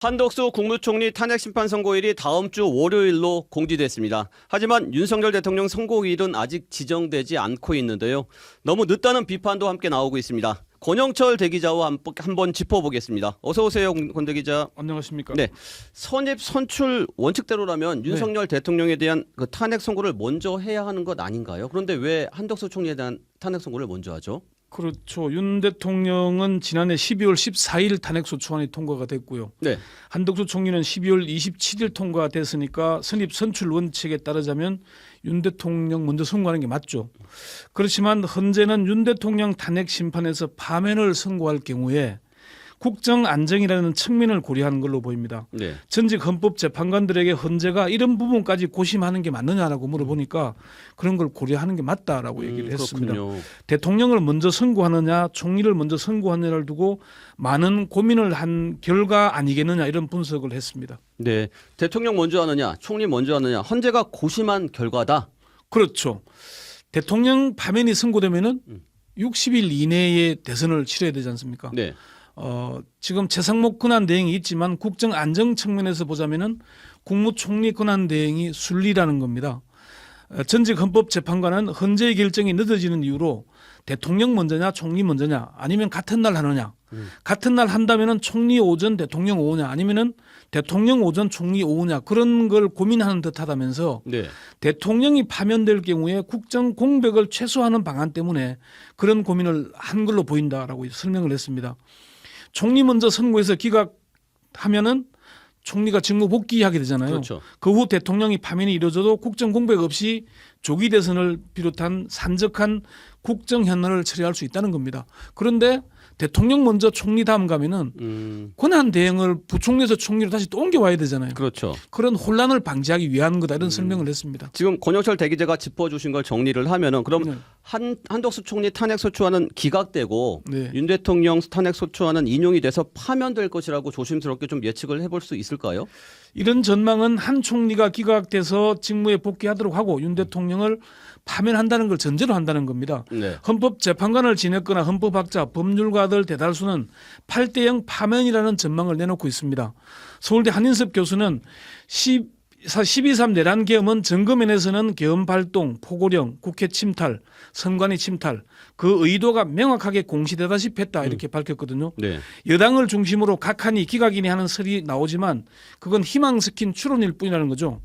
한덕수 국무총리 탄핵심판 선고일이 다음 주 월요일로 공지됐습니다. 하지만 윤석열 대통령 선고일은 아직 지정되지 않고 있는데요. 너무 늦다는 비판도 함께 나오고 있습니다. 권영철 대기자와 한번 짚어보겠습니다. 어서 오세요, 권 대기자. 안녕하십니까? 네, 선입 선출 원칙대로라면 윤석열 대통령에 대한 그 탄핵 선고를 먼저 해야 하는 것 아닌가요? 그런데 왜 한덕수 총리에 대한 탄핵 선고를 먼저 하죠? 그렇죠. 윤 대통령은 지난해 12월 14일 탄핵소추안이 통과가 됐고요. 네, 한덕수 총리는 12월 27일 통과됐으니까 선입 선출 원칙에 따르자면 윤 대통령 먼저 선고하는 게 맞죠. 그렇지만 현재는 윤 대통령 탄핵 심판에서 파면을 선고할 경우에 국정 안정이라는 측면을 고려하는 걸로 보입니다. 네. 전직 헌법재판관들에게 헌재가 이런 부분까지 고심하는 게 맞느냐라고 물어보니까 그런 걸 고려하는 게 맞다라고 얘기를 했습니다. 그렇군요. 대통령을 먼저 선고하느냐 총리를 먼저 선고하느냐를 두고 많은 고민을 한 결과 아니겠느냐 이런 분석을 했습니다. 네, 대통령 먼저 하느냐, 총리 먼저 하느냐, 헌재가 고심한 결과다. 그렇죠. 대통령 파면이 선고되면은 60일 이내에 대선을 치러야 되지 않습니까? 네. 지금 최상목 권한 대행이 있지만 국정 안정 측면에서 보자면은 국무총리 권한 대행이 순리라는 겁니다. 전직 헌법재판관은 헌재의 결정이 늦어지는 이유로 대통령 먼저냐 총리 먼저냐 아니면 같은 날 하느냐 같은 날 한다면은 총리 오전 대통령 오후냐 아니면은 대통령 오전 총리 오후냐 그런 걸 고민하는 듯하다면서 네. 대통령이 파면될 경우에 국정 공백을 최소화하는 방안 때문에 그런 고민을 한 걸로 보인다라고 설명을 했습니다. 총리 먼저 선고해서 기각하면은 총리가 직무 복귀하게 되잖아요. 그렇죠. 그 후 대통령이 파면이 이루어져도 국정 공백 없이 조기 대선을 비롯한 산적한 국정 현안을 처리할 수 있다는 겁니다. 그런데 대통령 먼저 총리 다음 가면은 권한 대행을 부총리에서 총리로 다시 또 옮겨와야 되잖아요. 그렇죠. 그런 혼란을 방지하기 위한 거다 이런 설명을 했습니다. 지금 권영철 대기자가 짚어주신 걸 정리를 하면은 그럼 네. 한덕수 총리 탄핵소추안은 기각되고 네. 윤 대통령 탄핵소추안은 인용이 돼서 파면될 것이라고 조심스럽게 좀 예측을 해볼 수 있을까요? 이런 전망은 한 총리가 기각돼서 직무에 복귀하도록 하고 윤 대통령을 파면한다는 걸 전제로 한다는 겁니다. 네. 헌법재판관을 지냈거나 헌법학자, 법률가들 대다수는 8대0 파면이라는 전망을 내놓고 있습니다. 서울대 한인섭 교수는 12.3 내란 계엄은 증거면에서는 계엄 발동, 포고령, 국회 침탈, 선관위 침탈 그 의도가 명확하게 공시되다시피 했다 이렇게 밝혔거든요. 네. 여당을 중심으로 각하니 기각이니 하는 설이 나오지만 그건 희망 스킨 추론일 뿐이라는 거죠.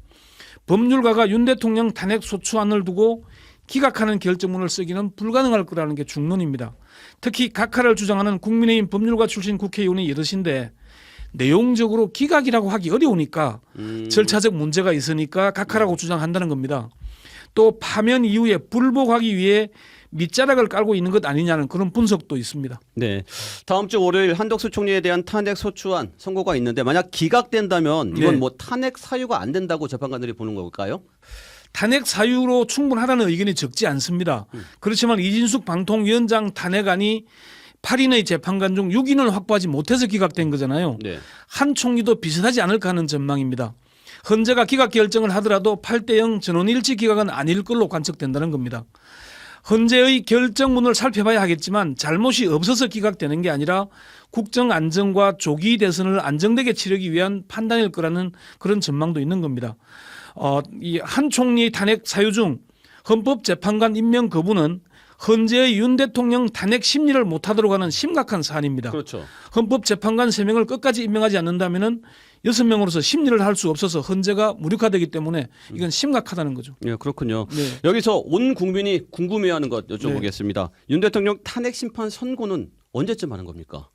법률가가 윤 대통령 탄핵 소추안을 두고 기각하는 결정문을 쓰기는 불가능할 거라는 게 중론입니다. 특히 각하를 주장하는 국민의힘 법률가 출신 국회의원이 여럿인데 내용적으로 기각이라고 하기 어려우니까 절차적 문제가 있으니까 각하라고 주장한다는 겁니다. 또 파면 이후에 불복하기 위해 밑자락을 깔고 있는 것 아니냐는 그런 분석도 있습니다. 네. 다음 주 월요일 한덕수 총리에 대한 탄핵 소추안 선고가 있는데 만약 기각된다면 이건 네. 뭐 탄핵 사유가 안 된다고 재판관들이 보는 걸까요? 탄핵 사유로 충분하다는 의견이 적지 않습니다. 그렇지만 이진숙 방통위원장 탄핵안이 8인의 재판관 중 6인을 확보하지 못해서 기각된 거잖아요. 네. 한 총리도 비슷하지 않을까 하는 전망입니다. 헌재가 기각 결정을 하더라도 8대0 전원일치 기각은 아닐 걸로 관측된다는 겁니다. 헌재의 결정문을 살펴봐야 하겠지만 잘못이 없어서 기각되는 게 아니라 국정 안정과 조기 대선을 안정되게 치르기 위한 판단일 거라는 그런 전망도 있는 겁니다. 이 한 총리의 탄핵 사유 중 헌법재판관 임명 거부는 헌재의 윤 대통령 탄핵 심리를 못하도록 하는 심각한 사안입니다. 그렇죠. 헌법재판관 3명을 끝까지 임명하지 않는다면 6명으로서 심리를 할 수 없어서 헌재가 무력화되기 때문에 이건 심각하다는 거죠. 네, 그렇군요. 네. 여기서 온 국민이 궁금해하는 것 여쭤보겠습니다. 윤 대통령 탄핵 심판 선고는 언제쯤 하는 겁니까?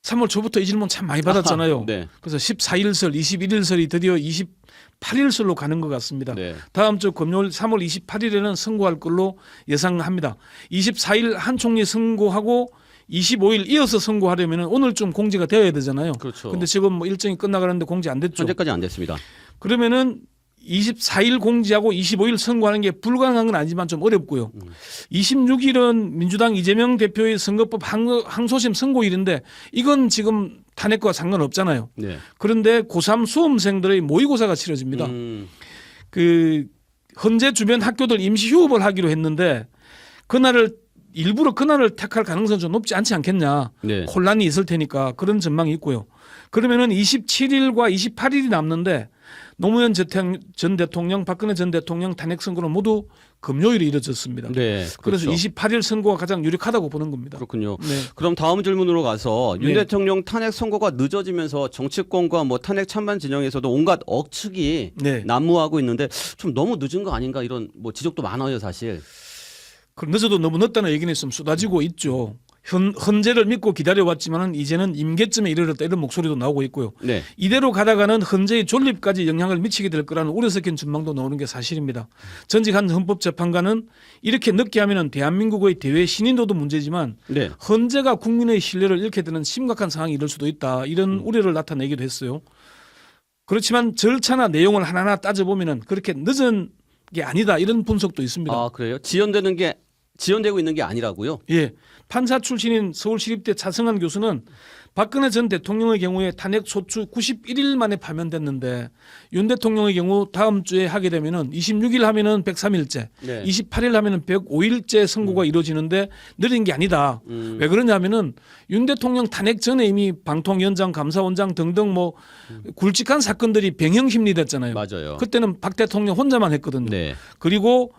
3월 초부터 이 질문 참 많이 받았잖아요. 네. 그래서 14일설, 21일설이 드디어 28일설로 가는 것 같습니다. 네. 다음 주 금요일 3월 28일에는 선고할 걸로 예상합니다. 24일 한 총리 선고하고 25일 이어서 선고하려면 오늘쯤 공지가 되어야 되잖아요. 그렇죠. 근데 지금 뭐 일정이 끝나가는데 공지 안 됐죠. 현재까지 안 됐습니다. 그러면은 24일 공지하고 25일 선고하는 게 불가능한 건 아니지만 좀 어렵고요. 26일은 민주당 이재명 대표의 선거법 항소심 선고일인데 이건 지금 탄핵과 상관없잖아요. 네. 그런데 고3 수험생들의 모의고사가 치러집니다. 그 헌재 주변 학교들 임시 휴업을 하기로 했는데 일부러 그날을 택할 가능성이 좀 높지 않지 않겠냐. 네. 혼란이 있을 테니까 그런 전망이 있고요. 그러면은 27일과 28일이 남는데 노무현 전 대통령, 박근혜 전 대통령 탄핵 선고는 모두 금요일에 이뤄졌습니다. 네, 그래서 그렇죠. 28일 선고가 가장 유력하다고 보는 겁니다. 그렇군요. 네. 그럼 다음 질문으로 가서 윤 네. 대통령 탄핵 선고가 늦어지면서 정치권과 뭐 탄핵 찬반 진영에서도 온갖 억측이 네. 난무하고 있는데 좀 너무 늦은 거 아닌가 이런 뭐 지적도 많아요, 사실. 그 늦어도 너무 늦다는 얘기는 있으면 쏟아지고 있죠. 헌재를 믿고 기다려왔지만은 이제는 임계점에 이르렀다 이런 목소리도 나오고 있고요. 네. 이대로 가다가는 헌재의 존립까지 영향을 미치게 될 거라는 우려 섞인 전망도 나오는 게 사실입니다. 전직 한 헌법재판관은 이렇게 늦게 하면은 대한민국의 대외 신인도도 문제지만 네. 헌재가 국민의 신뢰를 잃게 되는 심각한 상황이 이럴 수도 있다. 이런 우려를 나타내기도 했어요. 그렇지만 절차나 내용을 하나하나 따져보면은 그렇게 늦은 게 아니다. 이런 분석도 있습니다. 아, 그래요? 지연되고 있는 게 아니라고요? 예. 판사 출신인 서울시립대 차승환 교수는 박근혜 전 대통령의 경우에 탄핵 소추 91일 만에 파면됐는데 윤 대통령의 경우 다음 주에 하게 되면은 26일 하면은 103일째, 네. 28일 하면은 105일째 선고가 이루어지는데 느린 게 아니다. 왜 그러냐면은 윤 대통령 탄핵 전에 이미 방통위원장, 감사원장 등등 뭐 굵직한 사건들이 병행 심리됐잖아요. 맞아요. 그때는 박 대통령 혼자만 했거든요. 네. 그리고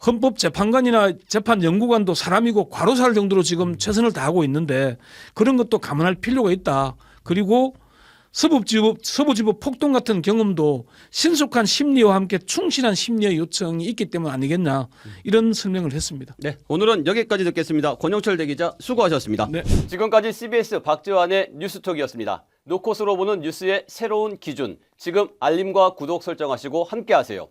헌법재판관이나 재판연구관도 사람이고 과로사할 정도로 지금 최선을 다하고 있는데 그런 것도 감안할 필요가 있다. 그리고 서부지법 폭동 같은 경험도 신속한 심리와 함께 충실한 심리의 요청이 있기 때문 아니겠냐 이런 설명을 했습니다. 네. 오늘은 여기까지 듣겠습니다. 권영철 대기자 수고하셨습니다. 네. 지금까지 CBS 박지환의 뉴스톡이었습니다. 노컷으로 보는 뉴스의 새로운 기준. 지금 알림과 구독 설정하시고 함께하세요.